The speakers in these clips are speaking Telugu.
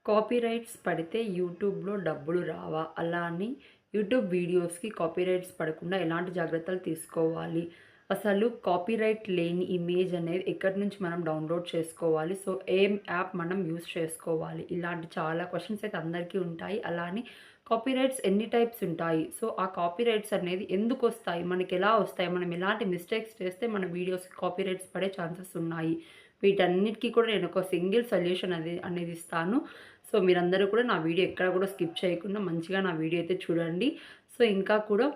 కాపీరైట్స్ పడితే యూట్యూబ్‌లో డబ్బులు రావా? అలా అని యూట్యూబ్ వీడియోస్‌కి కాపీరైట్స్ పడకుండా ఎలాంటి జాగ్రత్తలు తీసుకోవాలి? అసలు కాపీరైట్ లేని ఇమేజ్ అనేది ఎక్కడి నుంచి మనం డౌన్‌లోడ్ చేసుకోవాలి? సో, ఏం యాప్ మనం యూజ్ చేసుకోవాలి? ఇలాంటి చాలా క్వెషన్స్ అయితే అందరికీ ఉంటాయి. అలా అని కాపీరైట్స్ ఎన్ని టైప్స్ ఉంటాయి? సో, ఆ కాపీరైట్స్ అనేది ఎందుకొస్తాయి? మనకెలా వస్తాయి? మనం ఎలాంటి మిస్టేక్స్ చేస్తే మన వీడియోస్‌కి కాపీరైట్స్ పడే ఛాన్సెస్ ఉన్నాయి? వీటన్నిటికి కూడా నేను ఒక సింగిల్ సొల్యూషన్ అనేది ఇస్తాను. సో, మీరందరూ కూడా నా వీడియో ఎక్కడ కూడా స్కిప్ చేయకుండా మంచిగా నా వీడియో అయితే చూడండి. సో, ఇంకా కూడా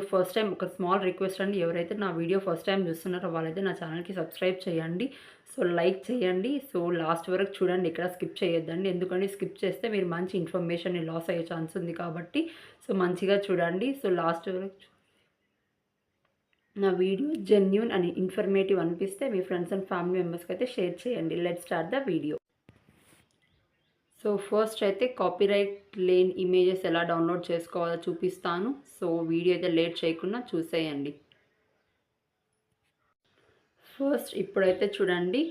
ఫస్ట్ టైమ్ ఒక స్మాల్ రిక్వెస్ట్ అండి. ఎవరైతే నా వీడియో ఫస్ట్ టైమ్ చూస్తున్నారో వాళ్ళైతే నా ఛానల్‌కి సబ్స్క్రైబ్ చేయండి. సో, లైక్ చేయండి. సో, లాస్ట్ వరకు చూడండి. ఎక్కడ స్కిప్ చేయొద్దండి. ఎందుకంటే స్కిప్ చేస్తే మీరు మంచి ఇన్ఫర్మేషన్‌ని లాస్ అయ్యే ఛాన్స్ ఉంది కాబట్టి సో, మంచిగా చూడండి. సో, లాస్ట్ వరకు నా వీడియో జెన్యూన్ అండ్ ఇన్ఫర్మేటివ్ అనిపిస్తే మీ ఫ్రెండ్స్ అండ్ ఫ్యామిలీ మెంబర్స్‌కి అయితే షేర్ చేయండి. Let's start the video. So, first అయితే కాపీరైట్ లేని ఇమేజెస్ ఎలా డౌన్‌లోడ్ చేసుకోవాలో చూపిస్తాను. సో, వీడియో అయితే లేట్ చేయకుండా చూసేయండి. ఫస్ట్ ఇప్పుడైతే చూడండి.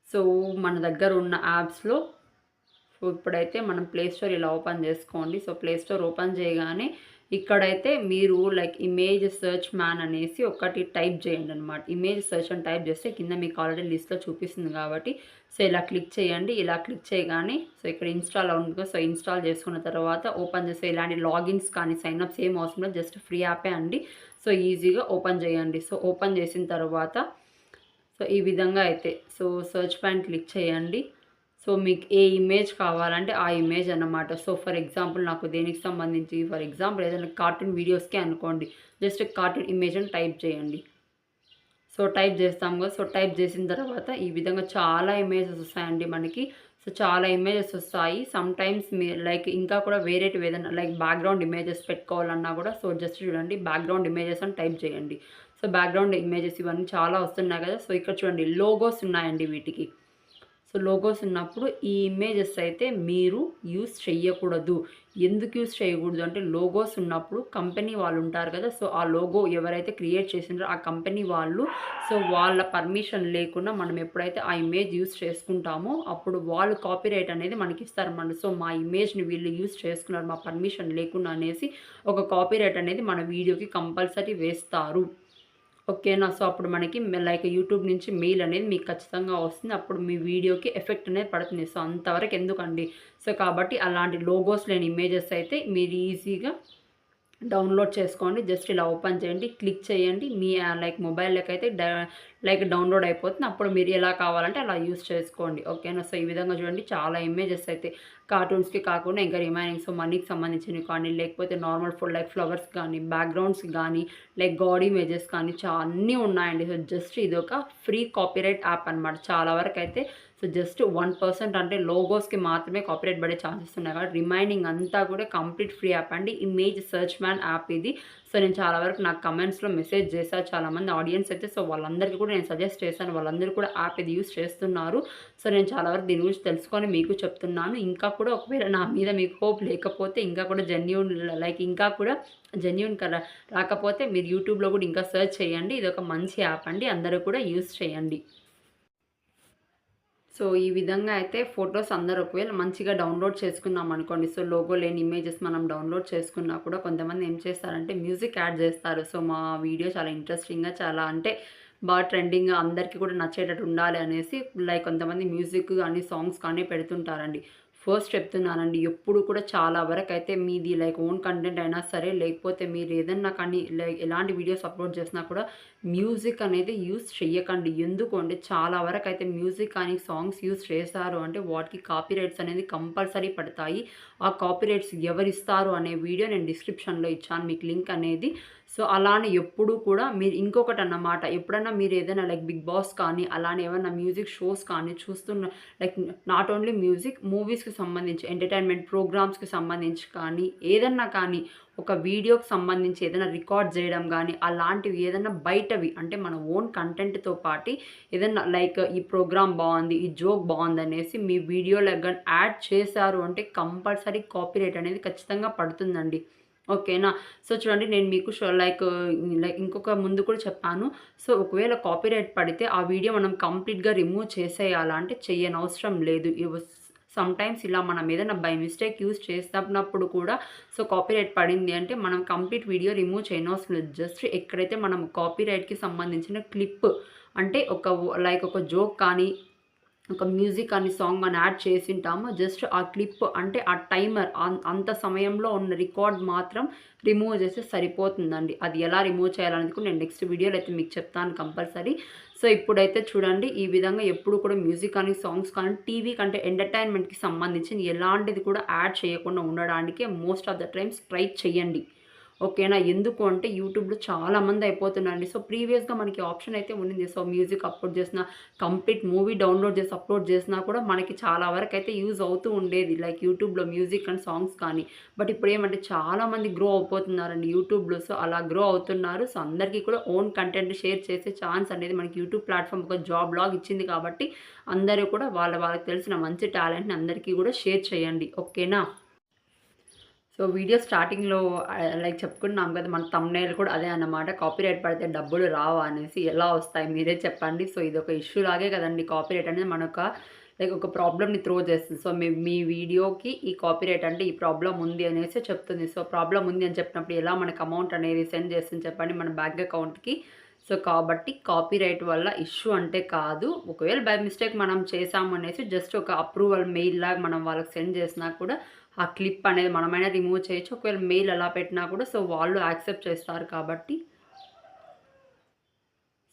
సో, మన దగ్గర ఉన్న యాప్స్‌లో సో, ఇప్పుడైతే మనం ప్లే స్టోర్ ఇలా ఓపెన్ చేసుకోండి. సో, ప్లే స్టోర్ ఓపెన్ చేయగానే ఇక్కడైతే మీరు లైక్ ఇమేజ్ సెర్చ్ మ్యాన్ అనేసి ఒకటి టైప్ చేయండనమాట. ఇమేజ్ సెర్చ్ అని టైప్ చేస్తే కింద మీకు ఆల్రెడీ లిస్ట్‌లో చూపిస్తుంది కాబట్టి సో, ఇలా క్లిక్ చేయండి. ఇలా క్లిక్ చేయగానే సో, ఇక్కడ ఇన్‌స్టాల్ ఉంది కదా! సో, ఇన్‌స్టాల్ చేసుకున్న తర్వాత ఓపెన్ చేస్తే ఇలాంటి లాగిన్స్ కానీ సైన్ అప్స్ ఏం అవసరం లేదు. జస్ట్ ఫ్రీ యాపే అండి. సో, ఈజీగా ఓపెన్ చేయండి. సో, ఓపెన్ చేసిన తర్వాత సో, ఈ విధంగా అయితే సో, సెర్చ్ పైన క్లిక్ చేయండి. సో, మీకు ఏ ఇమేజ్ కావాలంటే ఆ ఇమేజ్ అన్నమాట. సో, ఫర్ ఎగ్జాంపుల్ నాకు దేనికి సంబంధించి ఫర్ ఎగ్జాంపుల్ ఏదైనా కార్టూన్ వీడియోస్‌కే అనుకోండి. జస్ట్ కార్టూన్ ఇమేజ్ అని టైప్ చేయండి. సో, టైప్ చేస్తాం కదా! సో, టైప్ చేసిన తర్వాత ఈ విధంగా చాలా ఇమేజెస్ వస్తాయండి మనకి. సో, చాలా ఇమేజెస్ వస్తాయి. సమ్‌టైమ్స్ లైక్ ఇంకా కూడా వేరేటివి ఏదైనా లైక్ బ్యాక్‌గ్రౌండ్ ఇమేజెస్ పెట్టుకోవాలన్నా కూడా సో, జస్ట్ చూడండి బ్యాక్‌గ్రౌండ్ ఇమేజెస్ అని టైప్ చేయండి. సో, బ్యాక్‌గ్రౌండ్ ఇమేజెస్ ఇవన్నీ చాలా వస్తున్నాయి కదా! సో, ఇక్కడ చూడండి లోగోస్ ఉన్నాయండి వీటికి. సో, లోగోస్ ఉన్నప్పుడు ఈ ఇమేజెస్ అయితే మీరు యూజ్ చెయ్యకూడదు. ఎందుకు యూజ్ చేయకూడదు అంటే లోగోస్ ఉన్నప్పుడు కంపెనీ వాళ్ళు ఉంటారు కదా! సో, ఆ లోగో ఎవరైతే క్రియేట్ చేసిండ్రో ఆ కంపెనీ వాళ్ళు సో, వాళ్ళ పర్మిషన్ లేకుండా మనం ఎప్పుడైతే ఆ ఇమేజ్ యూజ్ చేసుకుంటామో అప్పుడు వాళ్ళు కాపీరైట్ అనేది మనకిస్తారన్నమాట. సో, మా ఇమేజ్‌ని వీళ్ళు యూజ్ చేసుకున్నారు మా పర్మిషన్ లేకుండా అనేసి ఒక కాపీరైట్ అనేది మన వీడియోకి కంపల్సరీ వేస్తారు. ఓకేనా. సో, అప్పుడు మనకి లైక్ యూట్యూబ్ నుంచి మెయిల్ అనేది మీకు ఖచ్చితంగా వస్తుంది. అప్పుడు మీ వీడియోకి ఎఫెక్ట్ అనేది పడుతుంది. సో, అంతవరకు ఎందుకండి. సో, కాబట్టి అలాంటి లోగోస్ లేని ఇమేజెస్ అయితే మీరు ఈజీగా డౌన్‌లోడ్ చేసుకోండి. జస్ట్ ఇలా ఓపెన్ చేయండి. క్లిక్ చేయండి. మీ లైక్ మొబైల్‌లోకైతే లైక్ డౌన్‌లోడ్ అయిపోతుంది. అప్పుడు మీరు ఎలా కావాలంటే అలా యూజ్ చేసుకోండి. ఓకేనా. సో, ఈ విధంగా చూడండి చాలా ఇమేజెస్ అయితే కార్టూన్స్‌కి కాకుండా ఇంకా రిమైనింగ్ సో, మనీకి సంబంధించినవి కానీ లేకపోతే నార్మల్ లైక్ ఫ్లవర్స్ కానీ, బ్యాక్‌గ్రౌండ్స్ కానీ, లైక్ గాడ్ ఇమేజెస్ కానీ అన్నీ ఉన్నాయండి. సో, జస్ట్ ఇదొక ఫ్రీ కాపీరైట్ యాప్ అనమాట. చాలా వరకైతే సో, జస్ట్ 1% అంటే లోగోస్‌కి మాత్రమే కాపీరైట్ పడే ఛాన్సెస్ ఉన్నాయి కాబట్టి రిమైనింగ్ అంతా కూడా కంప్లీట్ ఫ్రీ యాప్ అండి. ఇమేజ్ సెర్చ్ మ్యాన్ యాప్ ఇది. సో, నేను చాలా వరకు నాకు కమెంట్స్‌లో మెసేజ్ చేశారు చాలామంది ఆడియన్స్ అయితే. సో, వాళ్ళందరికీ కూడా నేను సజెస్ట్ చేశాను. వాళ్ళందరూ కూడా యాప్ ఇది యూజ్ చేస్తున్నారు. సో, నేను చాలా వరకు దీని గురించి తెలుసుకొని మీకు చెప్తున్నాను. ఇంకా కూడా ఒకవేళ నా మీద మీకు హోప్ లేకపోతే ఇంకా కూడా జెన్యూన్ లైక్ ఇంకా కూడా జెన్యూన్ రాకపోతే మీరు యూట్యూబ్‌లో కూడా ఇంకా సెర్చ్ చేయండి. ఇదొక మంచి యాప్ అండి. అందరూ కూడా యూజ్ చేయండి. సో, ఈ విధంగా అయితే ఫోటోస్ అందరూ ఒకవేళ మంచిగా డౌన్‌లోడ్ చేసుకున్నాం అనుకోండి. సో, లోగో లేని ఇమేజెస్ మనం డౌన్‌లోడ్ చేసుకున్నా కూడా కొంతమంది ఏం చేస్తారంటే మ్యూజిక్ యాడ్ చేస్తారు. సో, మా వీడియో చాలా ఇంట్రెస్టింగ్‌గా చాలా అంటే బాగా ట్రెండింగ్‌గా అందరికీ కూడా నచ్చేటట్టు ఉండాలి అనేసి లైక్ కొంతమంది మ్యూజిక్ గానీ, సాంగ్స్ కానీ పెడుతుంటారండి. ఫస్ట్ చెప్తున్నానండి. ఎప్పుడు కూడా చాలా వరకైతే మీది లైక్ ఓన్ కంటెంట్ అయినా సరే, లేకపోతే మీరు ఏదన్నా కానీ లైక్ ఎలాంటి వీడియోస్ అప్‌లోడ్ చేసినా కూడా మ్యూజిక్ అనేది యూజ్ చెయ్యకండి. ఎందుకు అంటే చాలా వరకైతే మ్యూజిక్ కానీ, సాంగ్స్ యూజ్ చేశారు అంటే వాటికి కాపీరైట్స్ అనేది కంపల్సరీ పడతాయి. ఆ కాపీరైట్స్ ఎవరిస్తారు అనే వీడియో నేను డిస్క్రిప్షన్‌లో ఇచ్చాను మీకు లింక్ అనేది. సో, అలానే ఎప్పుడూ కూడా మీరు ఇంకొకటన్నమాట ఎప్పుడన్నా మీరు ఏదైనా లైక్ 'బిగ్ బాస్' కానీ అలానే ఏమన్నా మ్యూజిక్ షోస్ కానీ చూస్తున్న లైక్ నాట్ ఓన్లీ మ్యూజిక్ మూవీస్‌కి సంబంధించి ఎంటర్‌టైన్‌మెంట్ ప్రోగ్రామ్స్‌కి సంబంధించి కానీ ఏదన్నా కానీ ఒక వీడియోకి సంబంధించి ఏదైనా రికార్డ్ చేయడం గానీ అలాంటివి ఏదన్నా బయటవి అంటే మన ఓన్ కంటెంట్‌తో పాటి ఏదన్నా లైక్ ఈ ప్రోగ్రామ్ బావుంది, ఈ జోక్ బావుందనేసి మీ వీడియోలో గాని యాడ్ చేశారు అంటే కంపల్సరీ కాపీరైట్ అనేది ఖచ్చితంగా పడుతుందండి. ఓకేనా. సో, చూడండి నేను మీకు లైక్ ఇంకొక ముందు కూడా చెప్పాను. సో, ఒకవేళ కాపీరైట్ పడితే ఆ వీడియో మనం కంప్లీట్‌గా రిమూవ్ చేసేయాలా అంటే చెయ్యనవసరం లేదు. సమ్‌టైమ్స్ ఇలా మనం ఏదైనా బై మిస్టేక్ యూజ్ చేస్తున్నప్పుడు కూడా సో కాపీరైట్ పడింది అంటే మనం కంప్లీట్ వీడియో రిమూవ్ చేయనవసరం లేదు. జస్ట్ ఎక్కడైతే మనం కాపీరైట్‌కి సంబంధించిన క్లిప్ అంటే ఒక జోక్ కానీ ఒక మ్యూజిక్ అని సాంగ్ అని యాడ్ చేసింటాము. జస్ట్ ఆ క్లిప్ అంటే ఆ టైమర్ అంత సమయంలో ఉన్న రికార్డ్ మాత్రం రిమూవ్ చేస్తే సరిపోతుందండి. అది ఎలా రిమూవ్ చేయాలనేది కూడా నేను నెక్స్ట్ వీడియోలో అయితే మీకు చెప్తాను కంపల్సరీ. సో ఇప్పుడైతే చూడండి ఈ విధంగా ఎప్పుడు కూడా మ్యూజిక్ కానీ, సాంగ్స్ కానీ, టీవీ కంటే ఎంటర్‌టైన్‌మెంట్‌కి సంబంధించింది ఎలాంటిది కూడా యాడ్ చేయకుండా ఉండడానికే most of the times try చేయండి. ఓకేనా. ఎందుకు అంటే యూట్యూబ్‌లో చాలామంది అయిపోతున్నారండి. సో ప్రీవియస్‌గా మనకి ఆప్షన్ అయితే ఉండింది. సో మ్యూజిక్ అప్‌లోడ్ చేసినా, కంప్లీట్ మూవీ డౌన్‌లోడ్ చేసి అప్‌లోడ్ చేసినా కూడా మనకి చాలా వరకైతే యూజ్ అవుతూ ఉండేది. లైక్ యూట్యూబ్‌లో మ్యూజిక్ అండ్ సాంగ్స్ కానీ. బట్ ఇప్పుడేమంటే చాలామంది గ్రో అయిపోతున్నారండి యూట్యూబ్‌లో. సో అలా గ్రో అవుతున్నారు. సో అందరికీ కూడా ఓన్ కంటెంట్ షేర్ చేసే ఛాన్స్ అనేది మనకి యూట్యూబ్ ప్లాట్‌ఫామ్ ఒక జాబ్ లాగా ఇచ్చింది కాబట్టి అందరూ కూడా వాళ్ళకి తెలిసిన మంచి టాలెంట్‌ని అందరికీ కూడా షేర్ చేయండి. ఓకేనా. సో వీడియో స్టార్టింగ్‌లో లైక్ చెప్పుకున్నాం కదా! మన థంబ్‌నెయిల్ కూడా అదే అన్నమాట. కాపీరైట్ పడితే డబ్బులు రావా అనేసి. ఎలా వస్తాయి మీరే చెప్పండి. సో ఇదొక ఇష్యూ లాగే కదండీ! కాపీరైట్ అనేది లైక్ ఒక ప్రాబ్లమ్‌ని త్రో చేస్తుంది. సో మీ వీడియోకి ఈ కాపీరైట్ అంటే ఈ ప్రాబ్లమ్ ఉంది అనేసి చెప్తుంది. సో ప్రాబ్లమ్ ఉంది అని చెప్పినప్పుడు ఎలా మనకు అమౌంట్ అనేది సెండ్ చేస్తుంది చెప్పండి మన బ్యాంక్ అకౌంట్‌కి. సో కాబట్టి కాపీరైట్ వల్ల ఇష్యూ అంటే కాదు. ఒకవేళ బై మిస్టేక్ మనం చేశాము అనేసి జస్ట్ ఒక అప్రూవల్ మెయిల్ లాగా మనం వాళ్ళకి సెండ్ చేసినా కూడా ఆ క్లిప్ అనేది మనమైనా రిమూవ్ చేయొచ్చు. ఒకవేళ మెయిల్ అలా పెట్టినా కూడా సో వాళ్ళు యాక్సెప్ట్ చేస్తారు కాబట్టి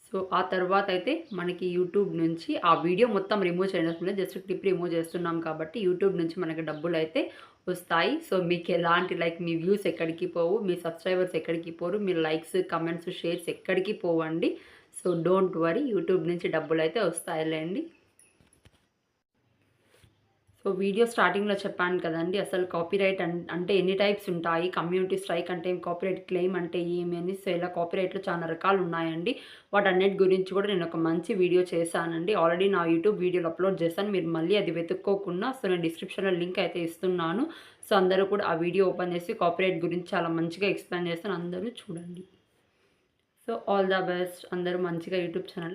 సో ఆ తర్వాతైతే మనకి యూట్యూబ్ నుంచి ఆ వీడియో మొత్తం రిమూవ్ చేయనవసరం లేదు. జస్ట్ క్లిప్ రిమూవ్ చేస్తున్నాం కాబట్టి యూట్యూబ్ నుంచి మనకి డబ్బులైతే వస్తాయి. సో మీకు ఎలాంటి లైక్ మీ వ్యూస్ ఎక్కడికి పోవు. మీ సబ్స్క్రైబర్స్ ఎక్కడికి పోరు. మీ లైక్స్, కమెంట్స్, షేర్స్ ఎక్కడికి పోవండి. సో డోంట్ వరీ యూట్యూబ్ నుంచి డబ్బులైతే వస్తాయిలేండి. సో వీడియో స్టార్టింగ్‌లో చెప్పాను కదండీ! అసలు కాపీరైట్ అంటే ఎన్ని టైప్స్ ఉంటాయి. కమ్యూనిటీ స్ట్రైక్ అంటే కాపీరైట్ క్లెయిమ్ అంటే ఏమి అని. సో ఇలా కాపీరైట్‌లో చాలా రకాలు ఉన్నాయండి. వాటన్నిటి గురించి కూడా నేను ఒక మంచి వీడియో చేశానండి. ఆల్రెడీ నా యూట్యూబ్ వీడియోలో అప్లోడ్ చేశాను. మీరు మళ్ళీ అది వెతుక్కోకుండా సో నేను డిస్క్రిప్షన్‌లో లింక్ అయితే ఇస్తున్నాను. సో అందరూ కూడా ఆ వీడియో ఓపెన్ చేసి కాపీరైట్ గురించి చాలా మంచిగా ఎక్స్‌ప్లెయిన్ చేస్తాను. అందరూ చూడండి. So all the best. అందరూ మంచిగా యూట్యూబ్ ఛానల్